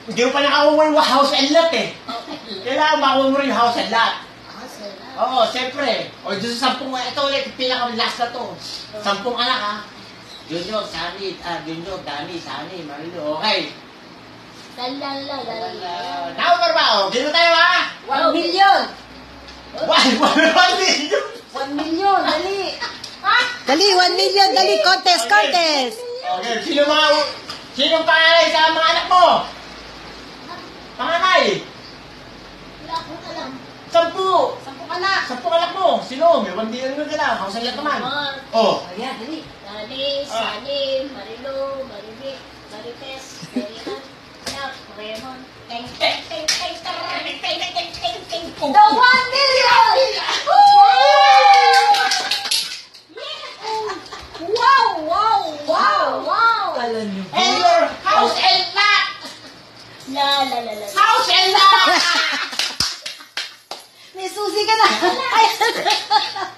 Hindi mo pa nakakuha yung house and lot eh. Kailangan makuha mo rin yung house and lot. Oo, siyempre. O, doon sa 10, ito ulit, pinaka-last na to. 10 anak ha. Junior, Sani, Junior, Dani, Sani, Marilo, okay. Now, Barbao, dito tayo ha? 1 million! 1 million! 1 million, dali! Dali, 1 million, dali, contest, contest. Okay, sinong panganay sa mga anak mo? Panganay? Wala akong alam. 10. 10 anak! 10 anak mo. Sino? May 1 million naman ka lang. House and lot naman. Oh. Ayan, dali. Dali, Sani, Marilo, Marivic, Marites, Marihan, Anak, Raymond. Teng, teng, teng, teng, teng, teng, teng, teng, teng, teng. The 1 million! Wow, wow, wow, wow! Alam niyo po. And your house and lot! La, la, la, la. House and lot! May susi ka na.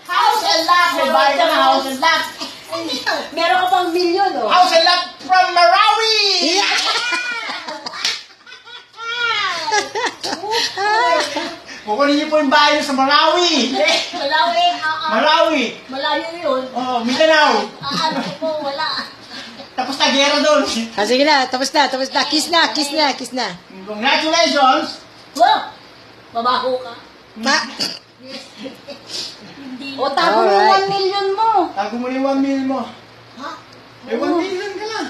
House and lot! May bahay ka na house and lot! Meron ka pang million, oh. House and lot from Marawi! Kukunin niyo po yung bahay niyo sa Marawi! Malawi, Marawi! malayo yun. Oh, Mindanao! Ano po, wala. Tapos na gera doon! Sige na, tapos na, tapos na. Kiss na, kiss na, kiss na. Congratulations! Wow! Mabaho ka. Ma. Hindi. O, tapo mo yung 1 million mo. Tago mo yung 1 million mo. Ha? May 1 million ka na.